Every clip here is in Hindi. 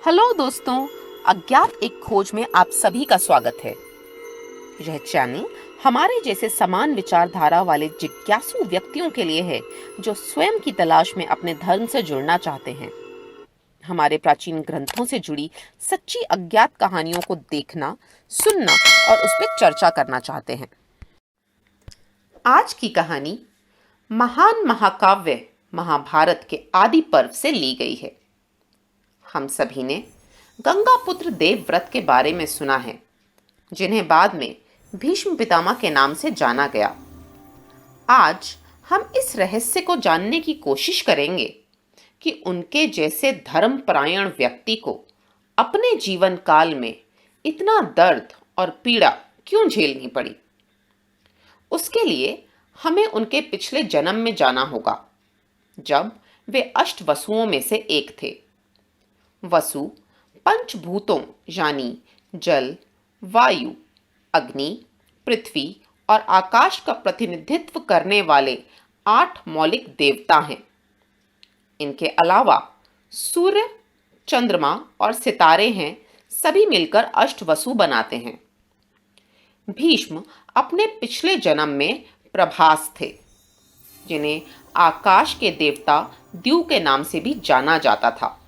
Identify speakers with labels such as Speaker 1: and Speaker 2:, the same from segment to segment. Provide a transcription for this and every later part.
Speaker 1: हेलो दोस्तों, अज्ञात एक खोज में आप सभी का स्वागत है। यह चैनल हमारे जैसे समान विचारधारा वाले जिज्ञासु व्यक्तियों के लिए है जो स्वयं की तलाश में अपने धर्म से जुड़ना चाहते हैं। हमारे प्राचीन ग्रंथों से जुड़ी सच्ची अज्ञात कहानियों को देखना, सुनना और उस पर चर्चा करना चाहते हैं। आज की कहानी महान महाकाव्य महाभारत के आदि पर्व से ली गई है। हम सभी ने गंगापुत्र देवव्रत के बारे में सुना है, जिन्हें बाद में भीष्म पितामह के नाम से जाना गया। आज हम इस रहस्य को जानने की कोशिश करेंगे कि उनके जैसे धर्मपरायण व्यक्ति को अपने जीवन काल में इतना दर्द और पीड़ा क्यों झेलनी पड़ी। उसके लिए हमें उनके पिछले जन्म में जाना होगा, जब वे अष्टवसुओं में से एक थे। वसु पंचभूतों यानी जल, वायु, अग्नि, पृथ्वी और आकाश का प्रतिनिधित्व करने वाले 8 मौलिक देवता हैं। इनके अलावा सूर्य, चंद्रमा और सितारे हैं, सभी मिलकर अष्टवसु बनाते हैं। भीष्म अपने पिछले जन्म में प्रभास थे, जिन्हें आकाश के देवता द्यू के नाम से भी जाना जाता था।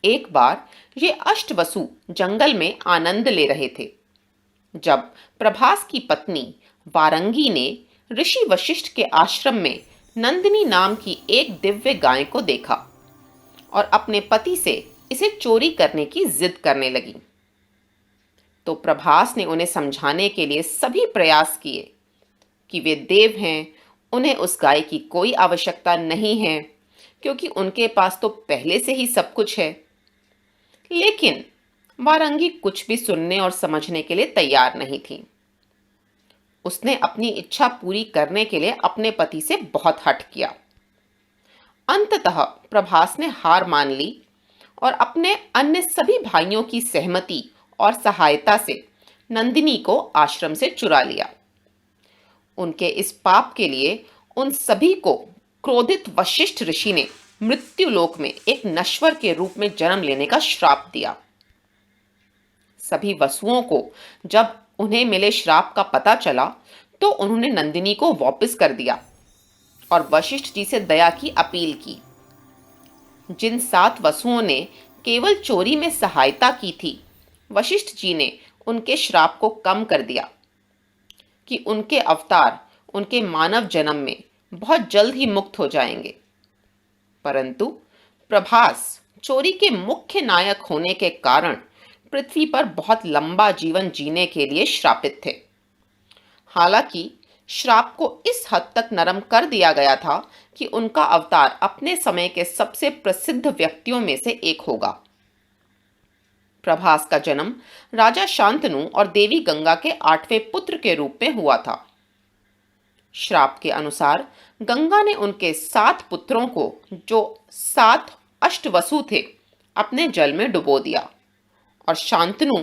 Speaker 1: एक बार ये अष्टवसु जंगल में आनंद ले रहे थे, जब प्रभास की पत्नी वारंगी ने ऋषि वशिष्ठ के आश्रम में नंदिनी नाम की एक दिव्य गाय को देखा और अपने पति से इसे चोरी करने की जिद करने लगी। तो प्रभास ने उन्हें समझाने के लिए सभी प्रयास किए कि वे देव हैं, उन्हें उस गाय की कोई आवश्यकता नहीं है, क्योंकि उनके पास तो पहले से ही सब कुछ है। लेकिन वारंगी कुछ भी सुनने और समझने के लिए तैयार नहीं थी। उसने अपनी इच्छा पूरी करने के लिए अपने पति से बहुत हठ किया। अंततः प्रभास ने हार मान ली और अपने अन्य सभी भाइयों की सहमति और सहायता से नंदिनी को आश्रम से चुरा लिया। उनके इस पाप के लिए उन सभी को क्रोधित वशिष्ठ ऋषि ने मृत्युलोक में एक नश्वर के रूप में जन्म लेने का श्राप दिया। सभी वसुओं को जब उन्हें मिले श्राप का पता चला, तो उन्होंने नंदिनी को वापस कर दिया और वशिष्ठ जी से दया की अपील की। जिन 7 वसुओं ने केवल चोरी में सहायता की थी, वशिष्ठ जी ने उनके श्राप को कम कर दिया कि उनके अवतार उनके मानव जन्म में बहुत जल्द ही मुक्त हो जाएंगे। परंतु प्रभास चोरी के मुख्य नायक होने के कारण पृथ्वी पर बहुत लंबा जीवन जीने के लिए श्रापित थे। हालांकि श्राप को इस हद तक नरम कर दिया गया था कि उनका अवतार अपने समय के सबसे प्रसिद्ध व्यक्तियों में से एक होगा। प्रभास का जन्म राजा शांतनु और देवी गंगा के 8वें पुत्र के रूप में हुआ था। श्राप के अनुसार गंगा ने उनके 7 पुत्रों को, जो 7 अष्टवसु थे, अपने जल में डुबो दिया और शांतनु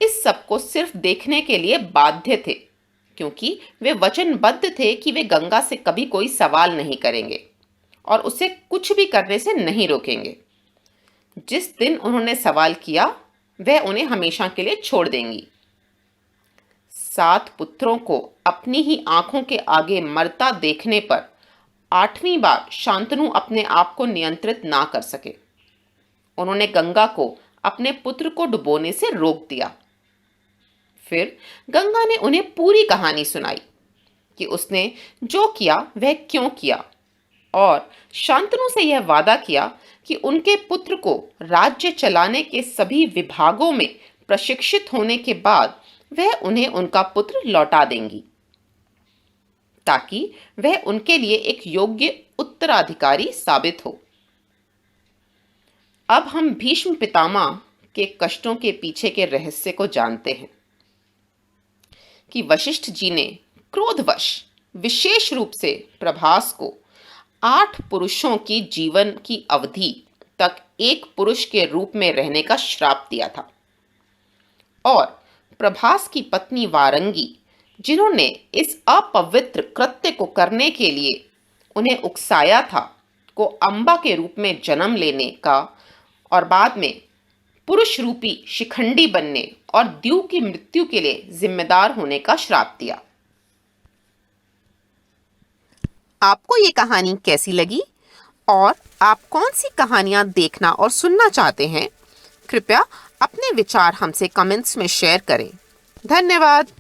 Speaker 1: इस सब को सिर्फ देखने के लिए बाध्य थे, क्योंकि वे वचनबद्ध थे कि वे गंगा से कभी कोई सवाल नहीं करेंगे और उसे कुछ भी करने से नहीं रोकेंगे। जिस दिन उन्होंने सवाल किया, वह उन्हें हमेशा के लिए छोड़ देंगी। 7 पुत्रों को अपनी ही आंखों के आगे मरता देखने पर 8वीं बार शांतनु अपने आप को नियंत्रित ना कर सके। उन्होंने गंगा को अपने पुत्र को डुबोने से रोक दिया। फिर गंगा ने उन्हें पूरी कहानी सुनाई कि उसने जो किया वह क्यों किया, और शांतनु से यह वादा किया कि उनके पुत्र को राज्य चलाने के सभी विभागों में प्रशिक्षित होने के बाद वह उन्हें उनका पुत्र लौटा देंगी, ताकि वह उनके लिए एक योग्य उत्तराधिकारी साबित हो। अब हम भीष्म पितामह के कष्टों के पीछे के रहस्य को जानते हैं कि वशिष्ठ जी ने क्रोधवश विशेष रूप से प्रभास को 8 पुरुषों की जीवन की अवधि तक एक पुरुष के रूप में रहने का श्राप दिया था, और प्रभास की पत्नी वारंगी, जिन्होंने इस अपवित्र कृत्य को करने के लिए उन्हें उकसाया था, को अंबा के रूप में जन्म लेने का और बाद में पुरुष रूपी शिखंडी बनने और द्यू की मृत्यु के लिए जिम्मेदार होने का श्राप दिया। आपको ये कहानी कैसी लगी और आप कौन सी कहानियां देखना और सुनना चाहते हैं? कृपया अपने विचार हमसे कमेंट्स में शेयर करें। धन्यवाद।